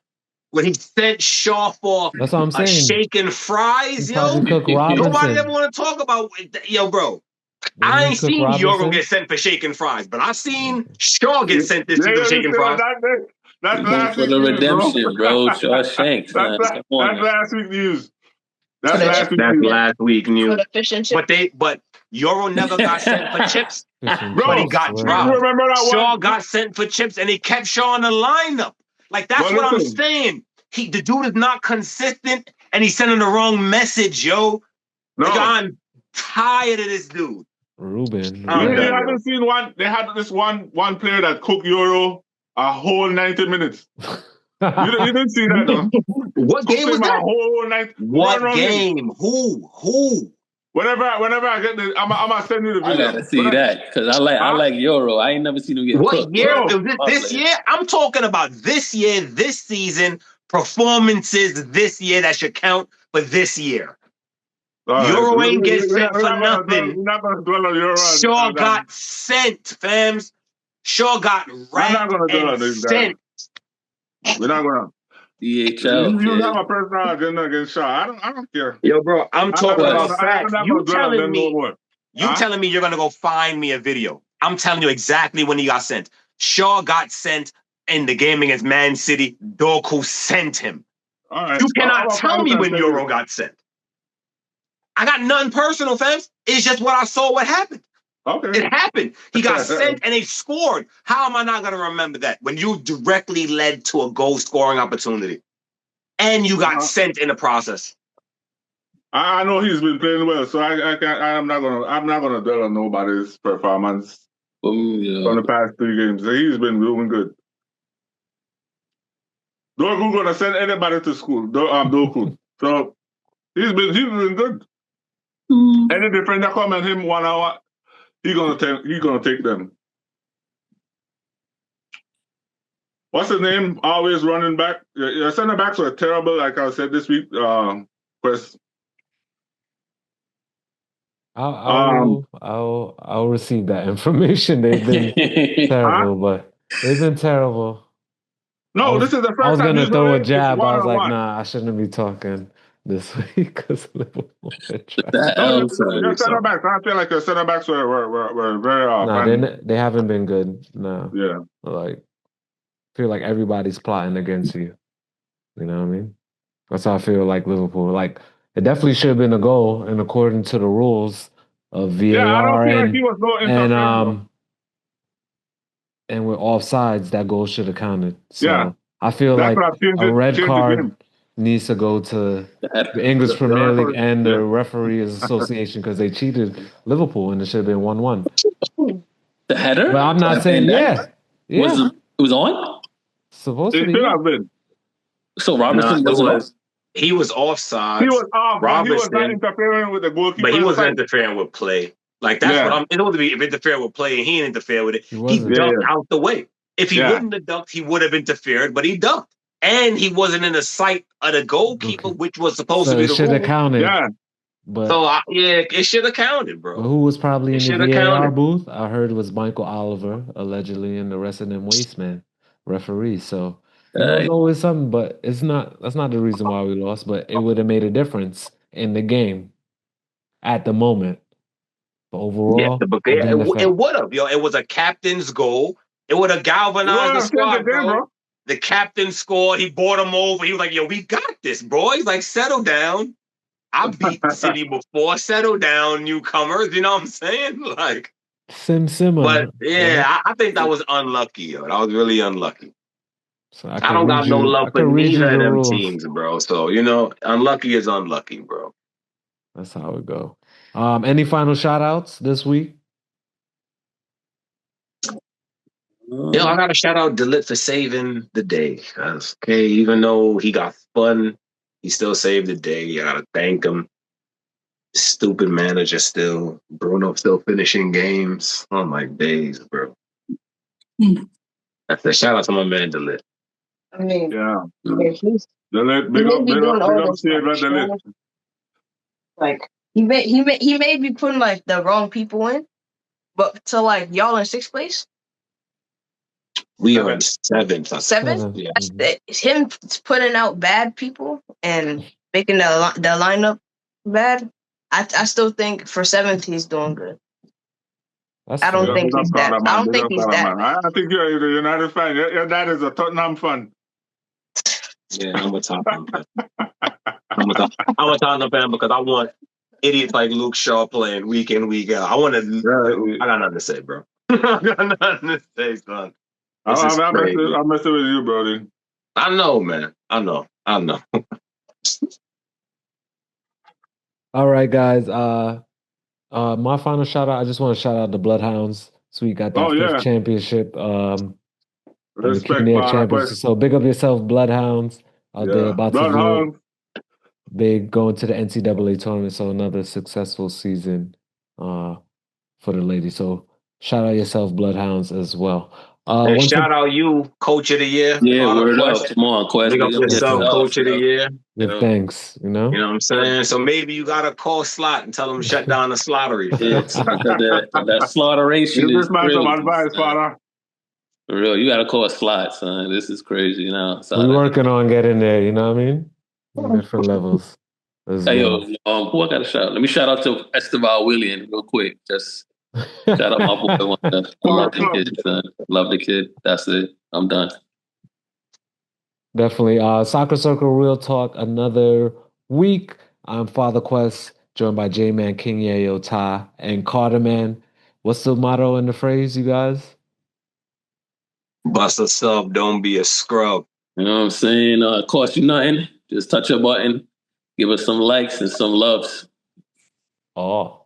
S2: When he sent Shaw for
S1: that's what I'm saying.
S2: Shaking fries, yo. Nobody ever want to talk about yo, bro. I ain't seen Yoro get sent for shaking fries, but I've seen Shaw get sent this week for shaking fries.
S3: That's
S4: for the redemption, bro. Shaw Shanks.
S3: That's last week news. That's
S2: last week news. But Yoro never got sent for chips. But he got dropped. Shaw got sent for chips, and he kept Shaw in the lineup. Like that's what I'm saying. The dude is not consistent, and he's sending the wrong message, yo. No. Like, I'm tired of this dude.
S1: Ruben.
S3: You haven't seen one. They had this one player that cooked Euro a whole 90 minutes. you didn't see that, though.
S2: What game was that?
S3: Whole night.
S2: What game? Who?
S3: Whenever I get this, I'm gonna send you the video.
S4: I gotta see that because I like Euro. I ain't never seen him get
S2: what
S4: cooked.
S2: Year? This year? I'm talking about this year, this season, performances this year that should count for this year. Euro ain't get sent for nothing. Shaw got sent, fams. Shaw got sent.
S3: We're not gonna.
S4: DHL.
S3: You have a personal agenda against Shaw. I don't care.
S2: Yo, bro, I'm talking about facts. You telling me you're gonna go find me a video. I'm telling you exactly when he got sent. Shaw got sent in the game against Man City. Doku sent him.
S3: All right.
S2: You cannot tell me when Euro got sent. I got nothing personal, fans. It's just what I saw what happened.
S3: Okay.
S2: It happened. He got sent and they scored. How am I not going to remember that? When you directly led to a goal scoring opportunity and you got sent in the process.
S3: I know he's been playing well, so I'm not gonna dwell on nobody's performance from the past 3 games. He's been doing good. Dorgu gonna send anybody to school. Doku. So he's been good. Any defender come and him 1 hour, he gonna take them. What's his name? Always running back. Your center backs were terrible, like I said this week. Quest.
S1: I'll receive that information. They've been terrible, but they've been terrible.
S3: No, this is the
S1: I
S3: first
S1: was
S3: time
S1: gonna
S3: he's
S1: throw a
S3: running
S1: jab. I was like,
S3: one-on-one.
S1: nah, I shouldn't be talking this week because Liverpool been trash.
S3: Your center backs. I feel like your center backs were very off.
S1: Nah, they haven't been good. No.
S3: Yeah.
S1: Like, I feel like everybody's plotting against you. You know what I mean? That's how I feel like Liverpool. Like, it definitely should have been a goal, and according to the rules of VAR
S3: Yeah, I don't feel like he was no interference.
S1: And with offsides, that goal should have counted. So
S3: Yeah.
S1: I feel like a red card needs to go to the English Premier League and the Referees Association because they cheated Liverpool and it should have been 1-1.
S4: The header?
S1: But I'm not saying, yeah.
S4: It was on?
S1: Supposed to be.
S3: It should have been.
S4: So Robertson wasn't.
S2: He was offside.
S3: He was off.
S2: Robertson,
S3: he was not interfering with the goalkeeper.
S2: But he wasn't interfering with play. Like, that's what I'm... It would be if interfering with play and he didn't interfere with it. He ducked out the way. If he wouldn't have ducked, he would have interfered, but he ducked. And he wasn't in the sight of the goalkeeper, which was supposed to be the
S1: should have counted.
S3: Yeah.
S1: But,
S2: it should have counted, bro.
S1: Who was probably in the VAR booth? I heard it was Michael Oliver, allegedly, and the rest of them Wasteman referees. So there's always something, but that's not the reason why we lost. But it would have made a difference in the game at the moment. But overall,
S2: it would have, yo. It was a captain's goal. It would have galvanized the squad, bro. The captain scored. He brought him over. He was like, yo, we got this, bro. He's like, settle down. I beat City before. Settle down, newcomers. You know what I'm saying? Like,
S1: Simmer.
S2: But yeah, I think that was unlucky, yo. That was really unlucky.
S1: So
S2: I don't got no love for neither of them teams, bro. So, unlucky is unlucky, bro.
S1: That's how it go. Any final shout outs this week?
S2: I got to shout out Delit for saving the day. Okay, even though he got spun, he still saved the day. I got to thank him. Stupid manager still. Bruno still finishing games. Oh, my days, bro. That's a shout out to my man Delit.
S5: I mean,
S3: Delit, big up,
S5: like he may be putting like the wrong people in, but to like y'all in 6th place.
S2: We are in 7th.
S5: 7th? Yeah. That's him putting out bad people and making the lineup bad. I still think for 7th he's doing good. I don't think he's that. I don't think he's that.
S3: I think you're a United fan. Your dad is a Tottenham fan.
S2: Yeah, I'm a Tottenham fan. I'm a Tottenham fan because I want idiots like Luke Shaw playing week in, week out. I got nothing to say, bro. I got nothing to say, son.
S3: I'm messing with you, Brody.
S2: I know, man. I know.
S1: All right, guys. My final shout out. I just want to shout out the Bloodhounds. So we got that 5th championship.
S3: Respect,
S1: championship. So big up yourself, Bloodhounds. Out there about to do big, going to the NCAA tournament. So another successful season for the ladies. So shout out yourself, Bloodhounds, as well.
S2: And shout out you, Coach of the Year.
S4: Yeah, word up. Come on, Quest.
S2: Big up yourself, Coach of the Year.
S1: Thanks,
S2: You know what I'm saying? So maybe you got to call Slot and tell him to shut down the slottery.
S4: that slaughteration is crazy.
S3: Some advice, Father.
S4: For real, you got to call Slot, son. This is crazy,
S1: We're working on getting there, you know what I mean? Different levels.
S4: Hey, yo, who I got to shout out? Let me shout out to Esteval William real quick. Just shout out my boy. I love the kid, son. Love the kid. That's it. I'm done.
S1: Definitely. Soccer Circle Real Talk, another week. I'm Father Quest, joined by J-Man, King Yeyo, Ty, and Carter Man. What's the motto and the phrase, you guys?
S2: Bust a sub, don't be a scrub.
S4: You know what I'm saying? Cost you nothing. Just touch a button. Give us some likes and some loves.
S1: Oh.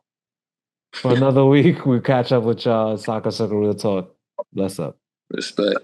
S1: For another week, we catch up with y'all. Soccer Circle Real Talk. Bless up.
S4: Respect.